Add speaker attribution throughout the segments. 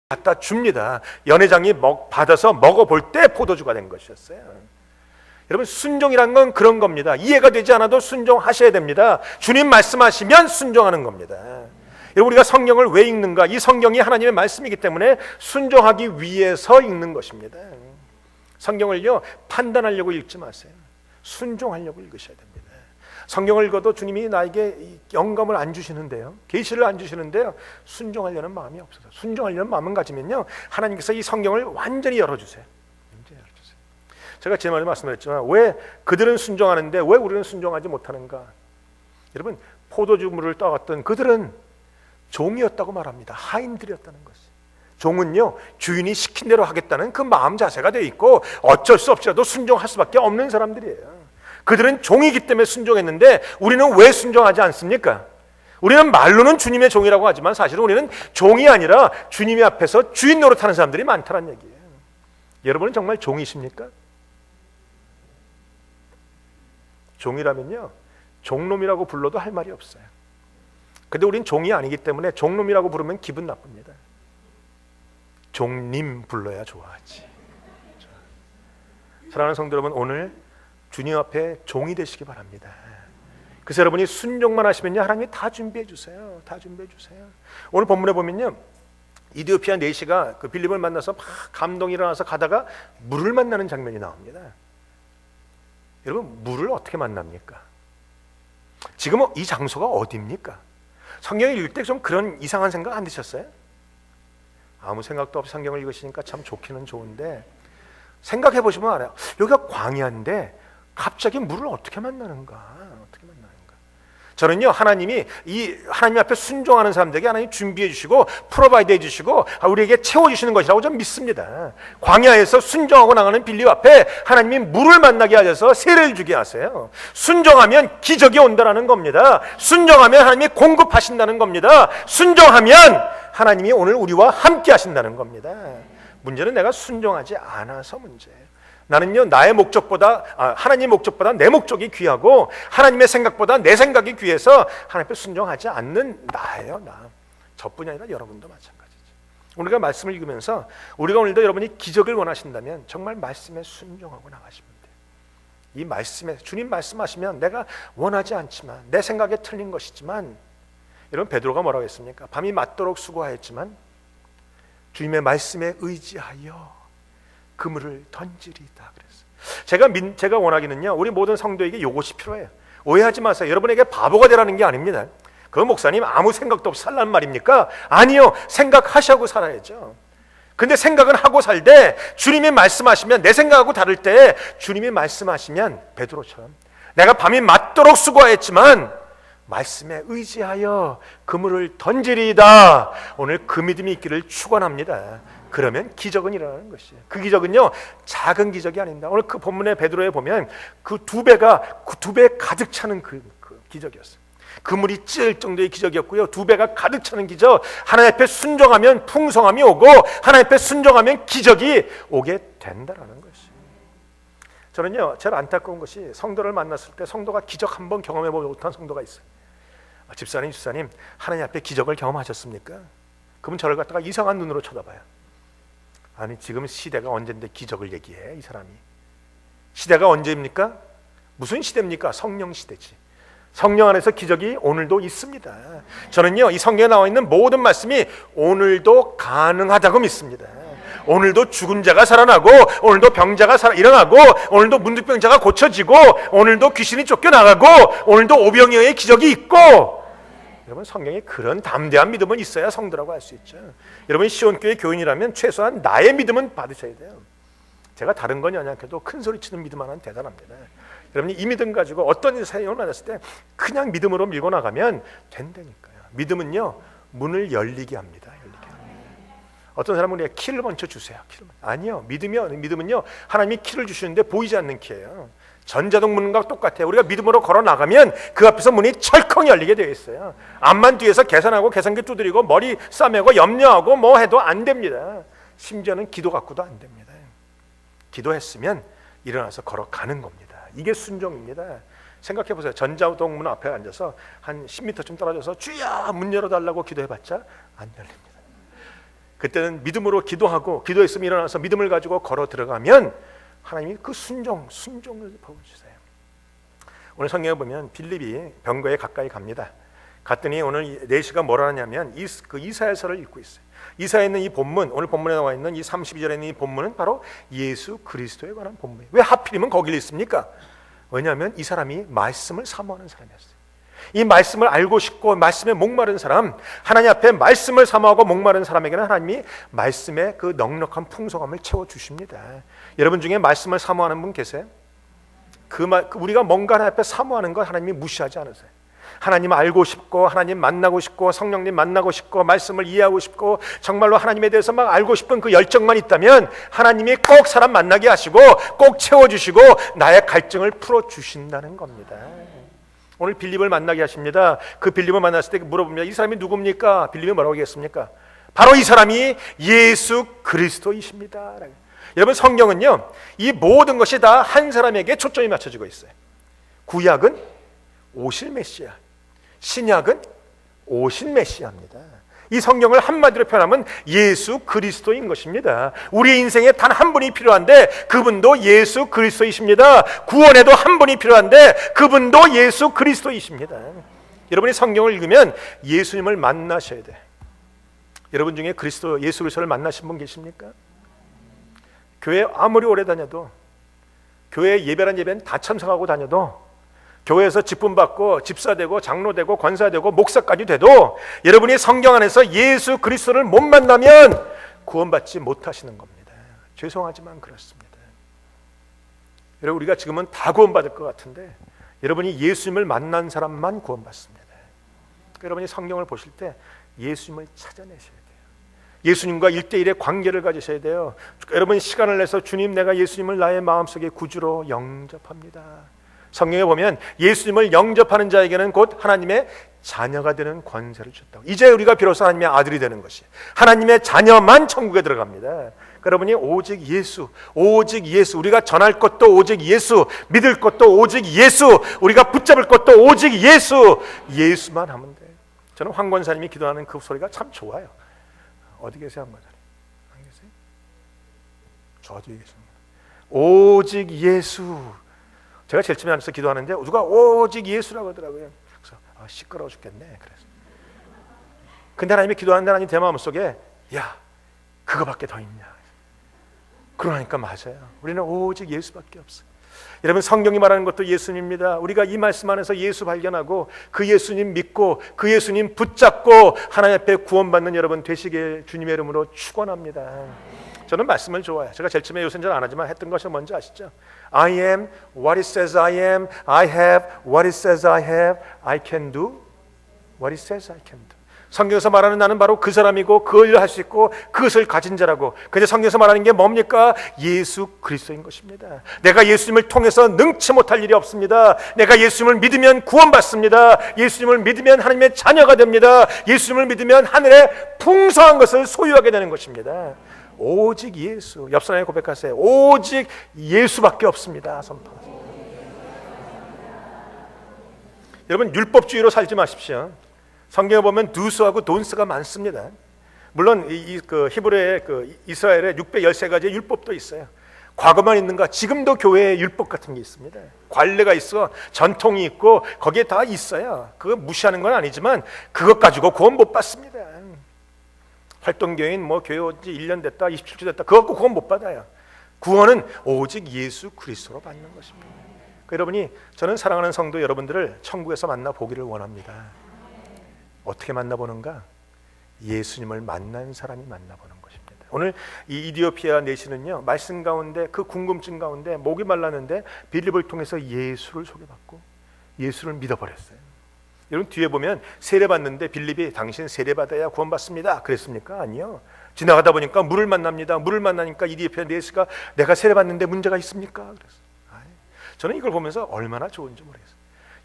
Speaker 1: 갖다 줍니다. 연회장이 받아서 먹어볼 때 포도주가 된 것이었어요. 여러분, 순종이란 건 그런 겁니다. 이해가 되지 않아도 순종하셔야 됩니다. 주님 말씀하시면 순종하는 겁니다. 여러분, 우리가 성경을 왜 읽는가? 이 성경이 하나님의 말씀이기 때문에 순종하기 위해서 읽는 것입니다. 성경을요, 판단하려고 읽지 마세요. 순종하려고 읽으셔야 됩니다. 성경을 읽어도 주님이 나에게 영감을 안 주시는데요, 계시를 안 주시는데요, 순종하려는 마음이 없어서, 순종하려는 마음을 가지면요, 하나님께서 이 성경을 완전히 열어주세요. 완전히 열어주세요. 제가 지난번에 말씀드렸지만 왜 그들은 순종하는데 왜 우리는 순종하지 못하는가? 여러분, 포도주물을 떠왔던 그들은 종이었다고 말합니다. 하인들이었다는 것이. 종은요, 주인이 시킨 대로 하겠다는 그 마음 자세가 되어 있고 어쩔 수 없이라도 순종할 수밖에 없는 사람들이에요. 그들은 종이기 때문에 순종했는데 우리는 왜 순종하지 않습니까? 우리는 말로는 주님의 종이라고 하지만 사실은 우리는 종이 아니라 주님의 앞에서 주인 노릇하는 사람들이 많다는 얘기예요. 여러분은 정말 종이십니까? 종이라면요, 종놈이라고 불러도 할 말이 없어요. 근데 우린 종이 아니기 때문에 종놈이라고 부르면 기분 나쁩니다. 종님 불러야 좋아하지. 사랑하는 성도 여러분, 오늘 주님 앞에 종이 되시기 바랍니다. 그래서 여러분이 순종만 하시면요, 하나님이 다 준비해 주세요. 다 준비해 주세요. 오늘 본문에 보면요, 이디오피아 내시가 그 빌립을 만나서 막 감동이 일어나서 가다가 물을 만나는 장면이 나옵니다. 여러분, 물을 어떻게 만납니까? 지금 이 장소가 어디입니까? 성경을 읽을 때 좀 그런 이상한 생각 안 드셨어요? 아무 생각도 없이 성경을 읽으시니까 참 좋기는 좋은데 생각해 보시면 알아요. 여기가 광야인데 갑자기 물을 어떻게 만나는가? 어떻게 만나는가? 저는요, 하나님이 이 하나님 앞에 순종하는 사람들에게 하나님 준비해 주시고 프로바이드 해 주시고 우리에게 채워 주시는 것이라고 저는 믿습니다. 광야에서 순종하고 나가는 빌립 앞에 하나님이 물을 만나게 하셔서 세례를 주게 하세요. 순종하면 기적이 온다라는 겁니다. 순종하면 하나님이 공급하신다는 겁니다. 순종하면 하나님이 오늘 우리와 함께 하신다는 겁니다. 문제는 내가 순종하지 않아서 문제예요. 나는요, 나의 목적보다 하나님의 목적보다 내 목적이 귀하고 하나님의 생각보다 내 생각이 귀해서 하나님 앞에 순종하지 않는 나예요. 나. 저뿐이 아니라 여러분도 마찬가지죠. 우리가 말씀을 읽으면서 우리가 오늘도 여러분이 기적을 원하신다면 정말 말씀에 순종하고 나가시면 돼요. 이 말씀에, 주님 말씀하시면 내가 원하지 않지만 내 생각에 틀린 것이지만, 여러분, 베드로가 뭐라고 했습니까? 밤이 맞도록 수고하였지만 주님의 말씀에 의지하여 그물을 던지리다 그랬어요. 제가 원하기는요, 우리 모든 성도에게 이것이 필요해요. 오해하지 마세요. 여러분에게 바보가 되라는 게 아닙니다. 그 목사님 아무 생각도 없이 살란 말입니까? 아니요, 생각하시고 살아야죠. 근데 생각은 하고 살되 주님이 말씀하시면, 내 생각하고 다를 때 주님이 말씀하시면 베드로처럼 내가 밤이 맞도록 수고하였지만 말씀에 의지하여 그물을 던지리이다. 오늘 그 믿음이 있기를 축원합니다. 그러면 기적은 일어나는 것이에요. 그 기적은요, 작은 기적이 아닙니다. 오늘 그 본문의 베드로에 보면 그 두 배 가득 차는 그 기적이었어요. 그물이 찢을 정도의 기적이었고요, 두 배가 가득 차는 기적. 하나님 앞에 순종하면 풍성함이 오고 하나님 앞에 순종하면 기적이 오게 된다라는 것이에요. 저는요, 제일 안타까운 것이 성도를 만났을 때 성도가 기적 한번 경험해 보지 못한 성도가 있어요. 집사님, 하나님 앞에 기적을 경험하셨습니까? 그분 저를 갖다가 이상한 눈으로 쳐다봐요. 아니, 지금 시대가 언젠데 기적을 얘기해, 이 사람이. 시대가 언제입니까? 무슨 시대입니까? 성령 시대지. 성령 안에서 기적이 오늘도 있습니다. 저는요, 이 성경에 나와 있는 모든 말씀이 오늘도 가능하다고 믿습니다. 오늘도 죽은 자가 살아나고, 오늘도 병자가 일어나고, 오늘도 문득병자가 고쳐지고, 오늘도 귀신이 쫓겨나가고, 오늘도 오병이어의 기적이 있고. 여러분, 성경에 그런 담대한 믿음은 있어야 성도라고 할 수 있죠. 여러분, 시온교회 교인이라면 최소한 나의 믿음은 받으셔야 돼요. 제가 다른 건 연약해도 큰 소리 치는 믿음 하나는 대단합니다. 여러분이 이 믿음 가지고 어떤 사역을 만났을 때 그냥 믿음으로 밀고 나가면 된다니까요. 믿음은요, 문을 열리게 합니다. 어떤 사람은 그냥 키를 먼저 주세요. 아니요, 믿음은요, 하나님이 키를 주시는데 보이지 않는 키예요. 전자동 문과 똑같아요. 우리가 믿음으로 걸어 나가면 그 앞에서 문이 철컹 열리게 되어 있어요. 앞만 뒤에서 계산하고 계산기 두드리고 머리 싸매고 염려하고 뭐 해도 안 됩니다. 심지어는 기도 갖고도 안 됩니다. 기도했으면 일어나서 걸어가는 겁니다. 이게 순종입니다. 생각해 보세요. 전자동 문 앞에 앉아서 한 10m쯤 떨어져서 주야 문 열어달라고 기도해봤자 안 열립니다. 그때는 믿음으로 기도하고 기도했으면 일어나서 믿음을 가지고 걸어 들어가면 하나님이 그 순종을 보여주세요. 오늘 성경에 보면 빌립이 병거에 가까이 갑니다. 갔더니 오늘 4시가 뭐라 하냐면 그 이사야서를 읽고 있어요. 이사야에 있는 이 본문, 오늘 본문에 나와 있는 이 32절에 있는 이 본문은 바로 예수 그리스도에 관한 본문이에요. 왜 하필이면 거기를 읽습니까? 왜냐하면 이 사람이 말씀을 사모하는 사람이었어요. 이 말씀을 알고 싶고 말씀에 목마른 사람, 하나님 앞에 말씀을 사모하고 목마른 사람에게는 하나님이 말씀의 그 넉넉한 풍성함을 채워주십니다. 여러분 중에 말씀을 사모하는 분 계세요? 우리가 뭔가 하나님 앞에 사모하는 걸 하나님이 무시하지 않으세요. 하나님 알고 싶고 하나님 만나고 싶고 성령님 만나고 싶고 말씀을 이해하고 싶고 정말로 하나님에 대해서 막 알고 싶은 그 열정만 있다면 하나님이 꼭 사람 만나게 하시고 꼭 채워주시고 나의 갈증을 풀어주신다는 겁니다. 오늘 빌립을 만나게 하십니다. 그 빌립을 만났을 때 물어보면 이 사람이 누굽니까? 빌립이 뭐라고 하겠습니까? 바로 이 사람이 예수 그리스도이십니다. 여러분 성경은요 이 모든 것이 다 한 사람에게 초점이 맞춰지고 있어요. 구약은 오실 메시아, 신약은 오신 메시아입니다. 이 성경을 한마디로 표현하면 예수 그리스도인 것입니다. 우리의 인생에 단 한 분이 필요한데 그분도 예수 그리스도이십니다. 구원에도 한 분이 필요한데 그분도 예수 그리스도이십니다. 여러분이 성경을 읽으면 예수님을 만나셔야 돼. 여러분 중에 예수 그리스도를 만나신 분 계십니까? 교회 아무리 오래 다녀도, 교회 예배는 다 참석하고 다녀도, 교회에서 직분 받고 집사되고 장로되고 권사되고 목사까지 돼도 여러분이 성경 안에서 예수 그리스도를 못 만나면 구원받지 못하시는 겁니다. 죄송하지만 그렇습니다. 여러분 우리가 지금은 다 구원받을 것 같은데 여러분이 예수님을 만난 사람만 구원받습니다. 그러니까 여러분이 성경을 보실 때 예수님을 찾아내셔야 돼요. 예수님과 1대1의 관계를 가지셔야 돼요. 여러분 시간을 내서 주님 내가 예수님을 나의 마음속에 구주로 영접합니다. 성경에 보면 예수님을 영접하는 자에게는 곧 하나님의 자녀가 되는 권세를 주셨다고. 이제 우리가 비로소 하나님의 아들이 되는 것이, 하나님의 자녀만 천국에 들어갑니다. 여러분이 오직 예수, 우리가 전할 것도 오직 예수, 믿을 것도 오직 예수, 우리가 붙잡을 것도 오직 예수만 하면 돼요. 저는 황 권사님이 기도하는 그 소리가 참 좋아요. 어디 계세요, 황 권사님? 안 계세요? 저도 계십니다. 오직 예수. 제가 제일 처음에 앉아서 기도하는데 누가 오직 예수라고 하더라고요. 그래서 시끄러워 죽겠네. 그래서 근데 하나님이 기도하는데 하나님 제 마음속에 야 그거밖에 더 있냐. 그러니까 맞아요. 우리는 오직 예수밖에 없어요. 여러분 성경이 말하는 것도 예수님입니다. 우리가 이 말씀 안에서 예수 발견하고 그 예수님 믿고 그 예수님 붙잡고 하나님 앞에 구원받는 여러분 되시길 주님의 이름으로 축원합니다. 저는 말씀을 좋아해요. 제가 제일 처음에 요새는 잘 안 하지만 했던 것이 뭔지 아시죠? I am what it says I am. I have what it says I have. I can do what it says I can do. 성경에서 말하는 나는 바로 그 사람이고 그 일을 할 수 있고 그것을 가진 자라고. 근데 성경에서 말하는 게 뭡니까? 예수 그리스도인 것입니다. 내가 예수님을 통해서 능치 못할 일이 없습니다. 내가 예수님을 믿으면 구원받습니다. 예수님을 믿으면 하나님의 자녀가 됩니다. 예수님을 믿으면 하늘의 풍성한 것을 소유하게 되는 것입니다. 오직 예수. 옆 사람에 고백하세요. 오직 예수밖에 없습니다. 선포하세요. 여러분 율법주의로 살지 마십시오. 성경에 보면 do스하고 don'ts가 많습니다. 물론 그 히브리의 이스라엘의 613가지의 율법도 있어요. 과거만 있는가? 지금도 교회에 율법 같은 게 있습니다. 관례가 있어, 전통이 있고 거기에 다 있어요. 그거 무시하는 건 아니지만 그것 가지고 구원 못 받습니다. 활동교인 교회 온 지 1년 됐다 27주 됐다 그거 갖고 구원 못 받아요. 구원은 오직 예수 그리스도로 받는 것입니다. 여러분이 저는 사랑하는 성도 여러분들을 천국에서 만나보기를 원합니다. 어떻게 만나보는가? 예수님을 만난 사람이 만나보는 것입니다. 오늘 이 이디오피아 내시는요 말씀 가운데 그 궁금증 가운데 목이 말랐는데 빌립을 통해서 예수를 소개받고 예수를 믿어버렸어요. 여러분 뒤에 보면 세례받는데 빌립이 당신 세례받아야 구원받습니다 그랬습니까? 아니요. 지나가다 보니까 물을 만납니다. 물을 만나니까 이디오피아 내시가 내가 세례받는데 문제가 있습니까? 그랬어요. 저는 이걸 보면서 얼마나 좋은지 모르겠어요.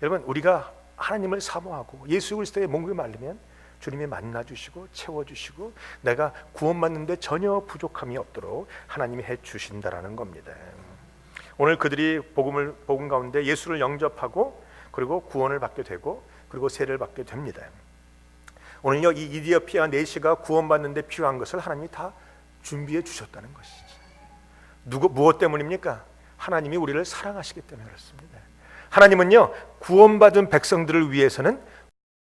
Speaker 1: 여러분 우리가 하나님을 사모하고 예수 그리스도의 목이 말리면 주님이 만나주시고 채워주시고 내가 구원받는데 전혀 부족함이 없도록 하나님이 해주신다라는 겁니다. 오늘 그들이 복음 가운데 예수를 영접하고 그리고 구원을 받게 되고 그리고 세례를 받게 됩니다. 오늘요 이 이디오피아 내시가 구원받는 데 필요한 것을 하나님이 다 준비해 주셨다는 것이죠. 무엇 때문입니까? 하나님이 우리를 사랑하시기 때문에 그렇습니다. 하나님은요 구원받은 백성들을 위해서는